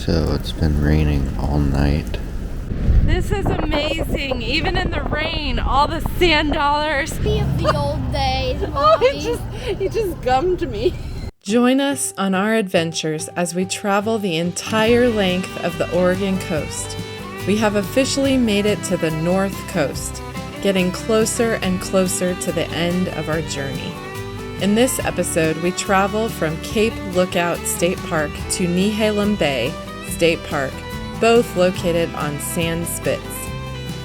So it's been raining all night. This is amazing. Even in the rain, all the sand dollars. Of the old days, Oh, Mommy. he just gummed me. Join us on our adventures as we travel the entire length of the Oregon coast. We have officially made it to the North Coast, getting closer and closer to the end of our journey. In this episode, we travel from Cape Lookout State Park to Nehalem Bay State Park, both located on sand spits.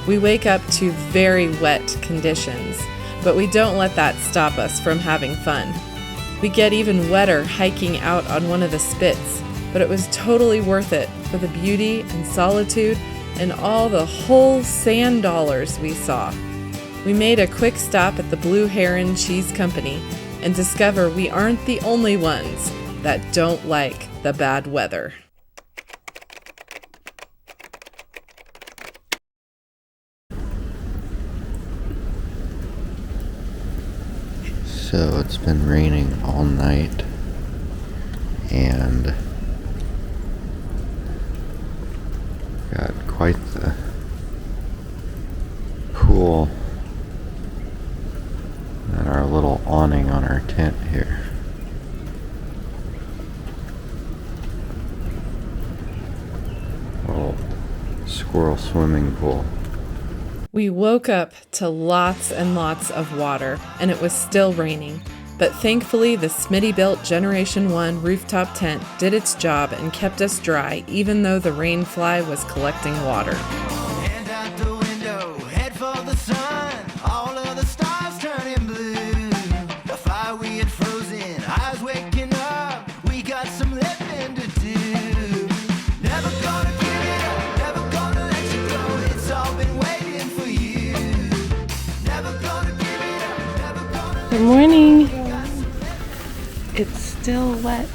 We wake up to very wet conditions, but we don't let that stop us from having fun. We get even wetter hiking out on one of the spits, but it was totally worth it for the beauty and solitude and all the whole sand dollars we saw. We made a quick stop at the Blue Heron Cheese Company and discover we aren't the only ones that don't like the bad weather. So it's been raining all night and got quite the pool and our little awning on our tent here. Little squirrel swimming pool. We woke up to lots and lots of water, and it was still raining. But thankfully, the Smitty-built Generation 1 rooftop tent did its job and kept us dry, even though the rain fly was collecting water. Hand out the window, head for the sun, all of the stars turning blue. The fire we had frozen, eyes waking up, we got some living to do. Never gonna give it up, never gonna let you go, it's all been waiting for you. Never gonna give it up, never gonna. Good morning. It's still wet.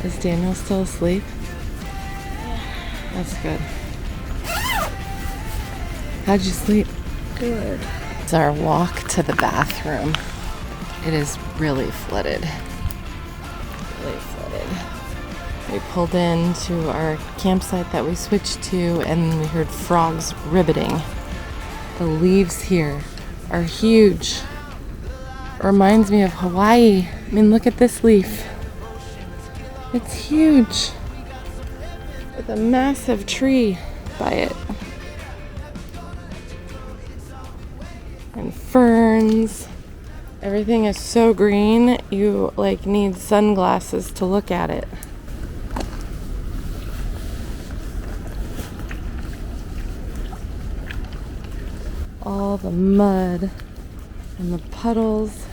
Is Daniel still asleep? That's good. How'd you sleep? Good. It's our walk to the bathroom. It is really flooded. Really flooded. We pulled into our campsite that we switched to and we heard frogs ribbiting. The leaves here are huge. It reminds me of Hawaii. I mean, look at this leaf. It's huge. With a massive tree by it. And ferns. Everything is so green, you need sunglasses to look at it. All the mud and the puddles.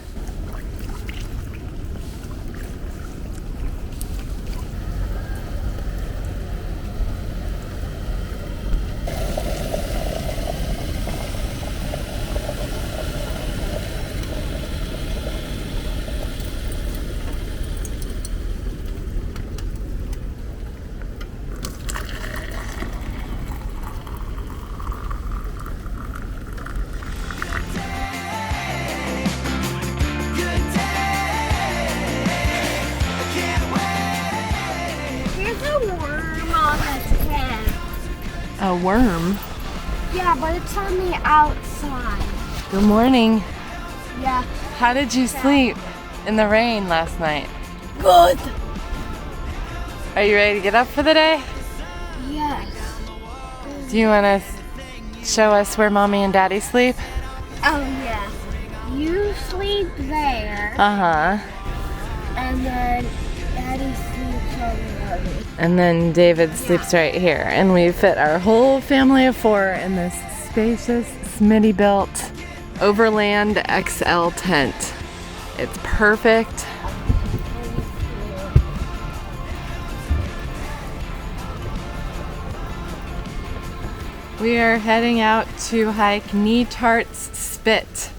There's a worm on this tent. A worm. Yeah, but it's on the outside. Good morning. Yeah. How did you sleep in the rain last night? Good. Are you ready to get up for the day? Yes. Do you want to show us where Mommy and Daddy sleep? Oh, yes. You sleep there, Uh-huh. and then Daddy sleeps on the other. And then David sleeps right here. And we fit our whole family of 4 in this spacious, Smitty-built Overland XL tent. It's perfect. We are heading out to hike Netarts Spit,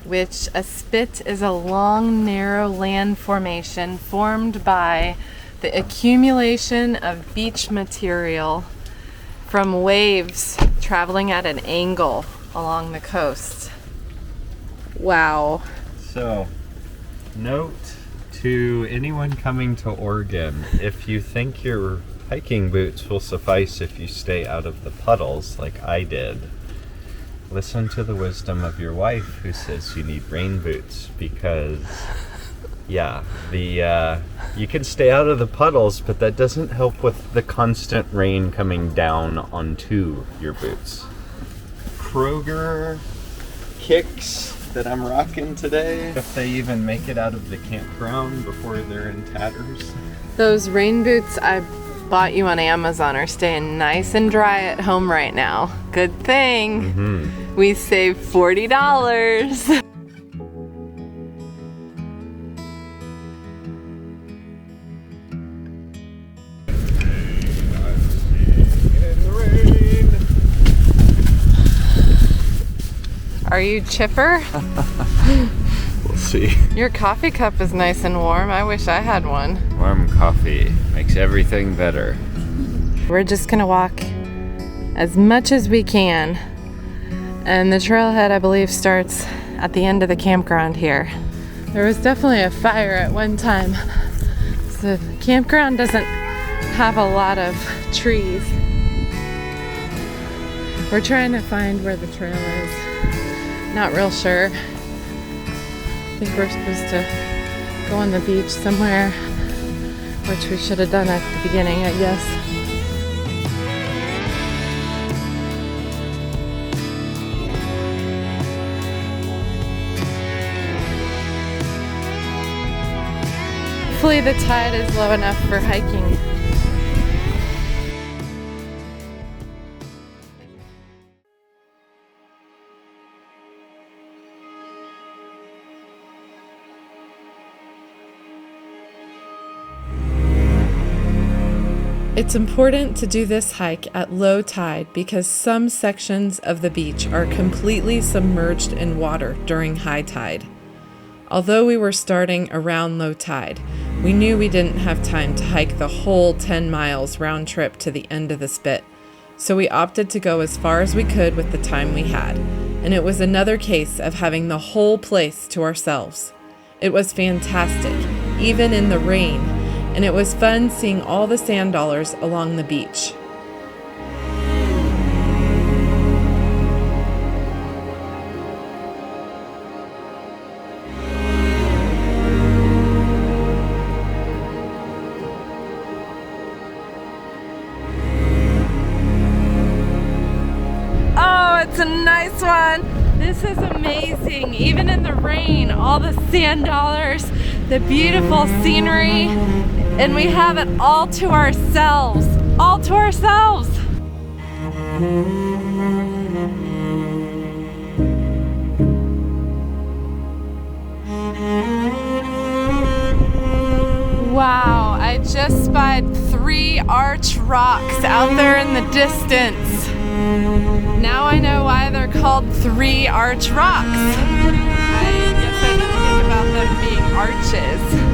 which a spit is a long, narrow land formation formed by the accumulation of beach material from waves traveling at an angle along the coast. Wow. So, note To anyone coming to Oregon, if you think your hiking boots will suffice if you stay out of the puddles like I did, listen to the wisdom of your wife who says you need rain boots, because yeah, you can stay out of the puddles, but that doesn't help with the constant rain coming down onto your boots. Kroger kicks that I'm rocking today, if they even make it out of the campground before they're in tatters. Those rain boots I bought you on Amazon are staying nice and dry at home right now. Good thing. We saved $40. Are you chipper? We'll see. Your coffee cup is nice and warm. I wish I had one. Warm coffee makes everything better. We're just gonna walk as much as we can. And the trailhead, I believe, starts at the end of the campground here. There was definitely a fire at one time. So the campground doesn't have a lot of trees. We're trying to find where the trail is. Not real sure. I think we're supposed to go on the beach somewhere, which we should have done at the beginning, I guess. Hopefully the tide is low enough for hiking. It's important to do this hike at low tide because some sections of the beach are completely submerged in water during high tide. Although we were starting around low tide, we knew we didn't have time to hike the whole 10 miles round trip to the end of the spit, so we opted to go as far as we could with the time we had, and it was another case of having the whole place to ourselves. It was fantastic, even in the rain, and it was fun seeing all the sand dollars along the beach. Oh, it's a nice one. This is amazing. Even in the rain, all the sand dollars, the beautiful scenery, and we have it all to ourselves. All to ourselves. Wow, I just spied 3 arch rocks out there in the distance. Now I know why they're called 3 arch rocks. I guess I didn't think about them being arches.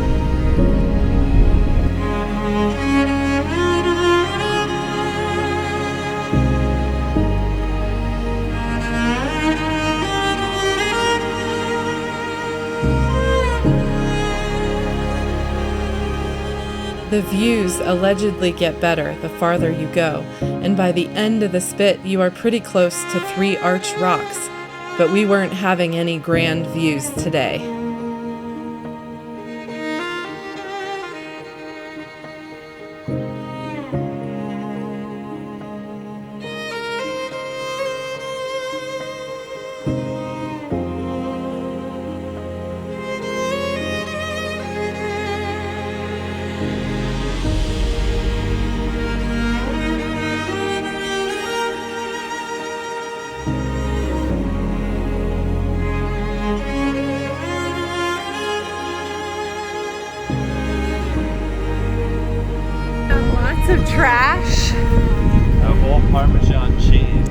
The views allegedly get better the farther you go, and by the end of the spit you are pretty close to 3 arch rocks, but we weren't having any grand views today. Of trash. A whole Parmesan cheese.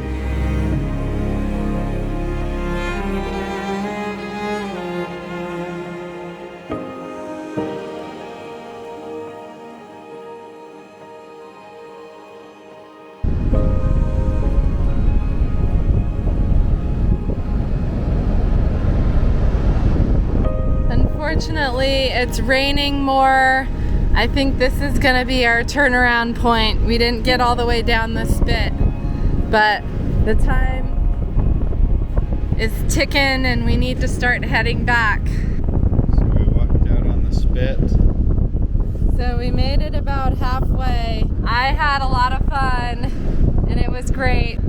Unfortunately, it's raining more. I think this is gonna be our turnaround point. We didn't get all the way down the spit, but the time is ticking and we need to start heading back. So we walked out on the spit. So we made it about halfway. I had a lot of fun and it was great.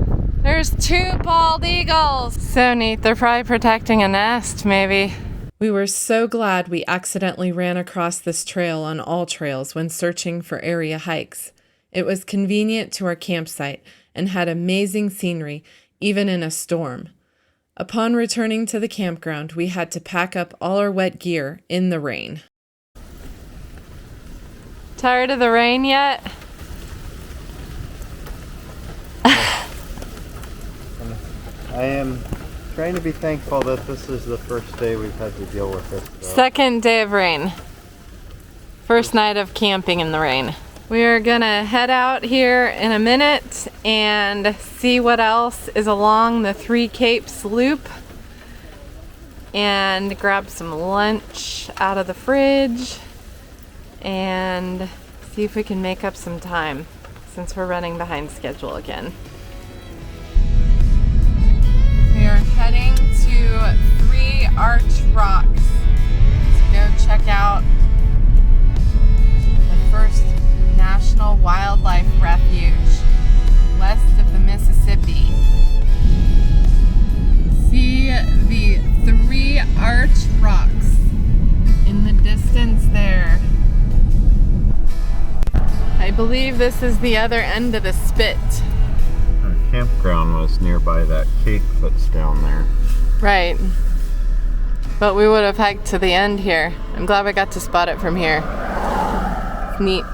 There's 2 bald eagles. So neat, they're probably protecting a nest maybe. We were so glad we accidentally ran across this trail on all trails when searching for area hikes. It was convenient to our campsite and had amazing scenery, even in a storm. Upon returning to the campground, we had to pack up all our wet gear in the rain. Tired of the rain yet? I am trying to be thankful that this is the first day we've had to deal with this. Second day of rain. First night of camping in the rain. We are gonna head out here in a minute and see what else is along the 3 Capes loop and grab some lunch out of the fridge and see if we can make up some time since we're running behind schedule again. We are heading to 3 Arch Rocks to go check out the first National Wildlife Refuge west of the Mississippi. See the 3 Arch Rocks in the distance there. I believe this is the other end of the spit. Our campground was nearby that cape that's down there. Right. But we would have hiked to the end here. I'm glad we got to spot it from here. It's neat.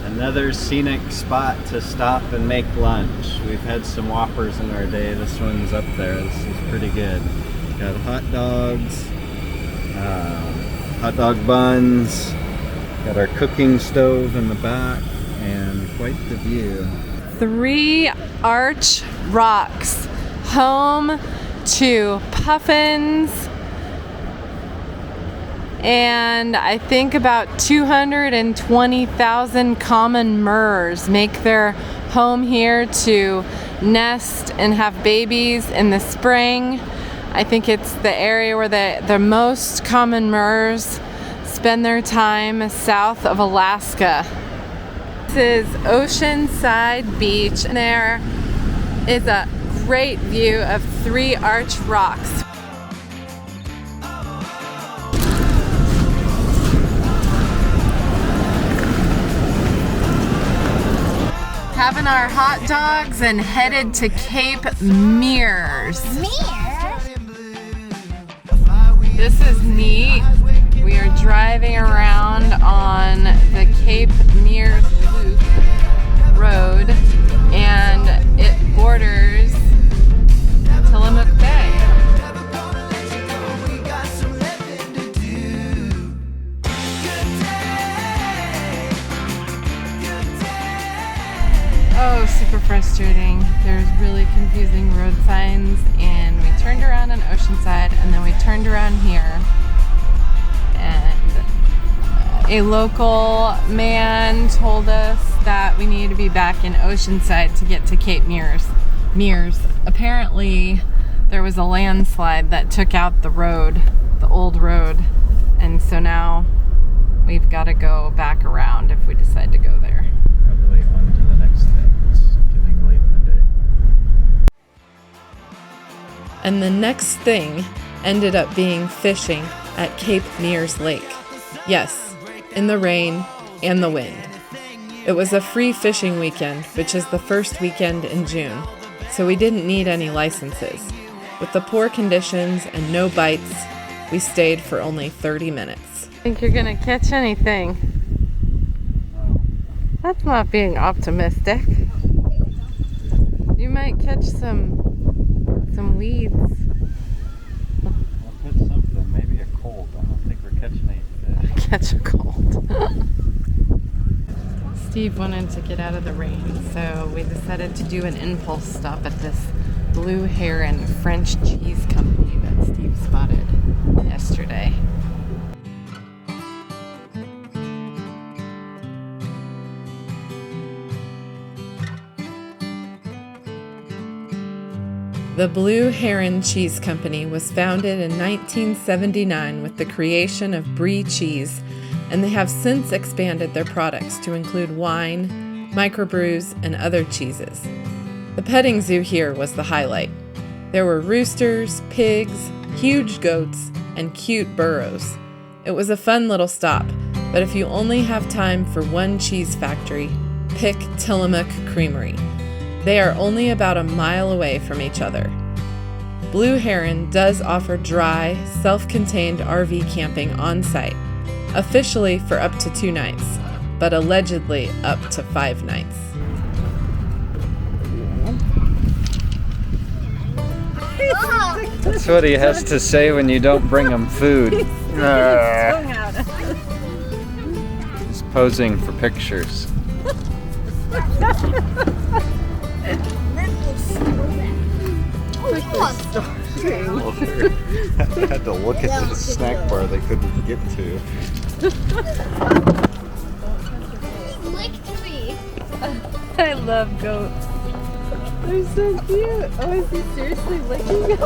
Another scenic spot to stop and make lunch. We've had some Whoppers in our day. This one's up there. This is pretty good. Got hot dogs, hot dog buns, got our cooking stove in the back, and quite the view. 3 Arch Rocks, home to puffins, and I think about 220,000 common murres make their home here to nest and have babies in the spring. I think it's the area where the most common murres spend their time south of Alaska. This is Oceanside Beach, and there is a great view of 3 Arch Rocks. Having our hot dogs and headed to Cape Meares. This is neat. We are driving around on the Cape Meares Loop Road, and it borders Tillamook Bay. Oh, super frustrating. There's really confusing road signs, and we turned around on Oceanside, and then we turned around here, and a local man told us that we needed to be back in Oceanside to get to Cape Meares. Apparently, there was a landslide that took out the road, the old road, and so now we've got to go back around if we decide to go there. Probably on to the next thing. It's getting late in the day. And the next thing ended up being fishing at Cape Meares Lake. Yes, in the rain and the wind. It was a free fishing weekend, which is the first weekend in June, so we didn't need any licenses. With the poor conditions and no bites, we stayed for only 30 minutes. Think you're gonna catch anything? That's not being optimistic. You might might catch some weeds. I'll catch something, maybe a cold. I don't think we're catching any fish. Catch a cold. Steve wanted to get out of the rain, so we decided to do an impulse stop at this Blue Heron French Cheese Company that Steve spotted yesterday. The Blue Heron Cheese Company was founded in 1979 with the creation of brie cheese, and they have since expanded their products to include wine, microbrews, and other cheeses. The petting zoo here was the highlight. There were roosters, pigs, huge goats, and cute burros. It was a fun little stop, but if you only have time for one cheese factory, pick Tillamook Creamery. They are only about a mile away from each other. Blue Heron does offer dry, self-contained RV camping on site, officially for up to 2 nights, but allegedly up to 5 nights. That's what he has to say when you don't bring him food. He's posing for pictures. I had to look at the snack bar they couldn't get to. He licked me. I love goats. They're so cute. Oh, is he seriously licking you?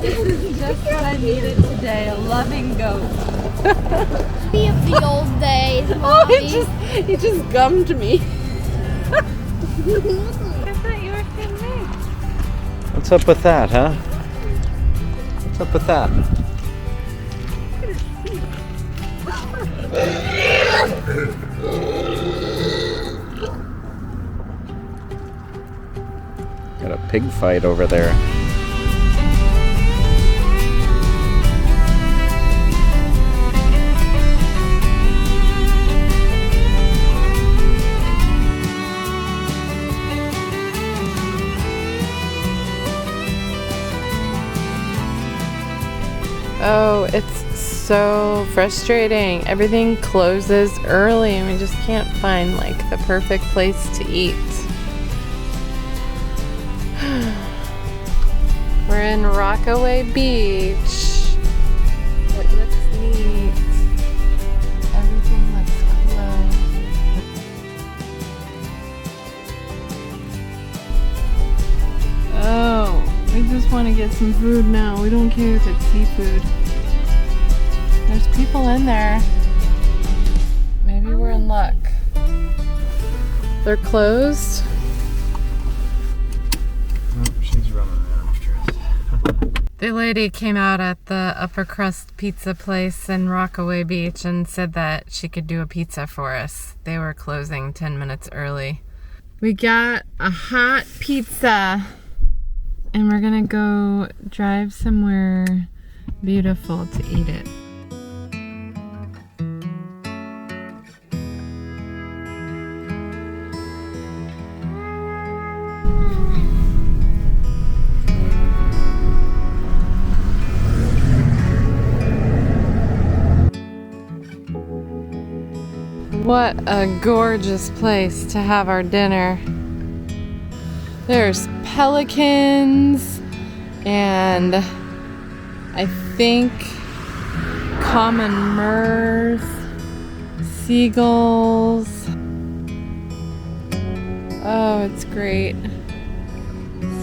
This is just what I needed today, a loving goat. Be of the old days, Oh, Mommy. he just gummed me. I thought you were filming. What's up with that, huh? What's up with that? Got a pig fight over there. Oh, it's so frustrating. Everything closes early and we just can't find like the perfect place to eat. We're in Rockaway Beach. It looks neat. Everything looks closed. Oh, we just want to get some food now. We don't care if it's seafood. There's people in there. Maybe we're in luck. They're closed. Oh, she's running after us. The lady came out at the Upper Crust pizza place in Rockaway Beach and said that she could do a pizza for us. They were closing 10 minutes early. We got a hot pizza and we're gonna go drive somewhere beautiful to eat it. What a gorgeous place to have our dinner. There's pelicans and I think common murres, seagulls. Oh, it's great.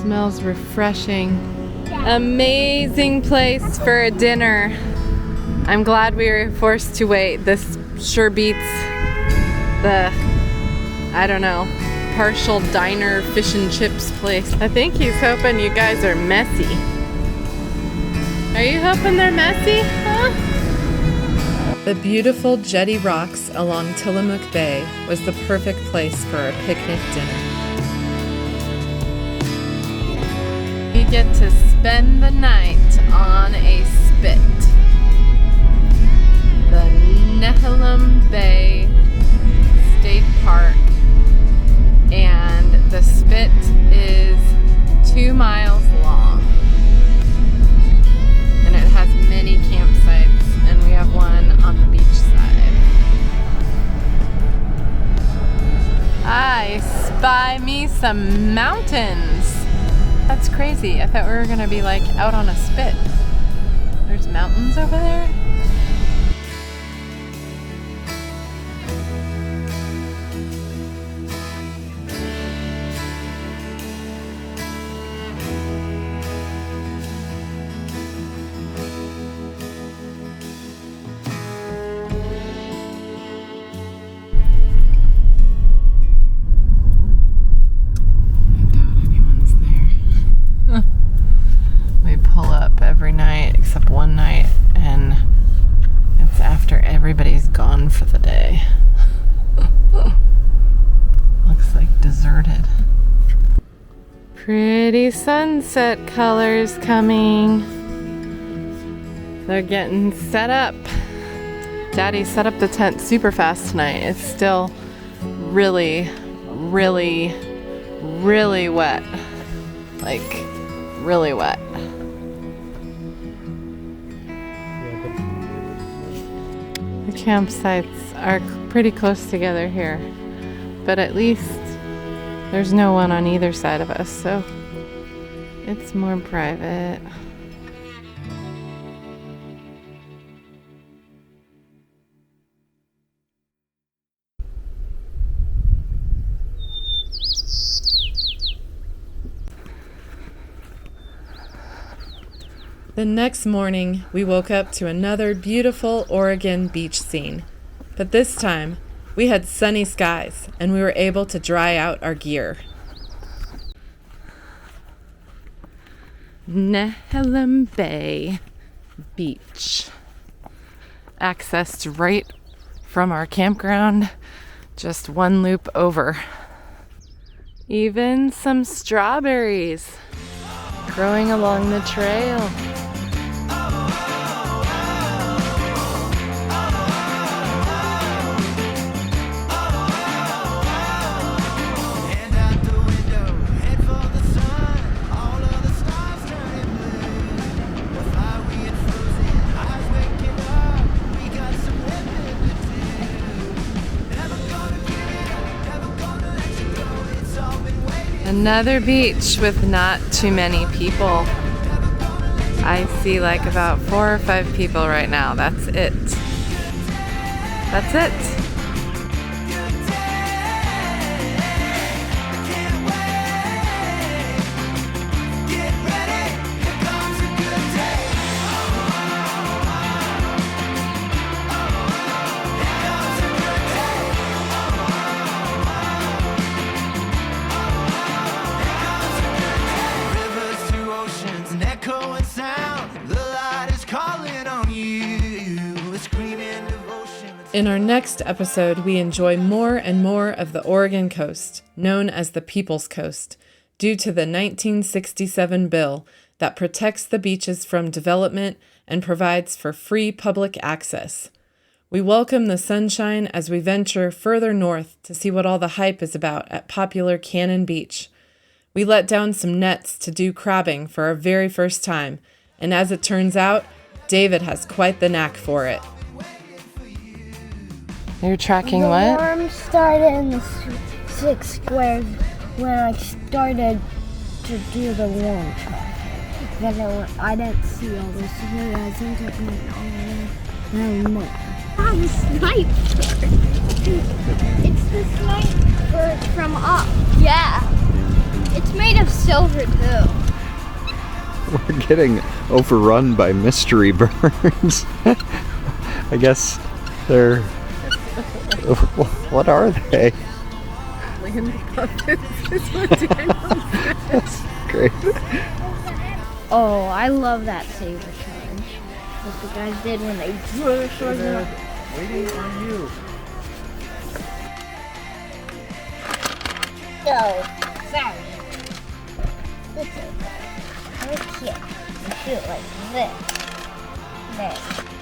Smells refreshing. Amazing place for a dinner. I'm glad we were forced to wait. This sure beats the, I don't know, partial diner fish and chips place. I think he's hoping you guys are messy. Are you hoping they're messy, huh? The beautiful jetty rocks along Tillamook Bay was the perfect place for a picnic dinner. We get to spend the night on a spit. The Nehalem Bay State Park and the spit is 2 miles long. And it has many campsites, and we have one on the beach side. I spy me some mountains. That's crazy. I thought we were gonna be like out on a spit. There's mountains over there. Every night except one night, and it's after everybody's gone for the day. Looks like deserted. Pretty sunset colors coming. They're getting set up. Daddy set up the tent super fast tonight. It's still really, really, really wet. Like, really wet. The campsites are pretty close together here, but at least there's no one on either side of us, so it's more private. The next morning, we woke up to another beautiful Oregon beach scene. But this time, we had sunny skies, and we were able to dry out our gear. Nehalem Bay Beach. Accessed right from our campground, just one loop over. Even some strawberries growing along the trail. Another beach with not too many people. I see like about 4 or 5 people right now. That's it. That's it. In our next episode, we enjoy more and more of the Oregon coast, known as the People's Coast, due to the 1967 bill that protects the beaches from development and provides for free public access. We welcome the sunshine as we venture further north to see what all the hype is about at popular Cannon Beach. We let down some nets to do crabbing for our very first time, and as it turns out, David has quite the knack for it. You're tracking what? The worm started in the 6 squares when I started to do the worm track. Then I didn't see all this. I think it went more. Oh, the sniper! It's the sniper from up. Yeah. It's made of silver too. We're getting overrun by mystery birds. I guess they're... What are they? Land puppets is what Daniel said. That's great. Oh, I love that saber charge. What the guys did when they drew their swords in. Waiting on you. No, sorry. This is okay. You shoot like this. There.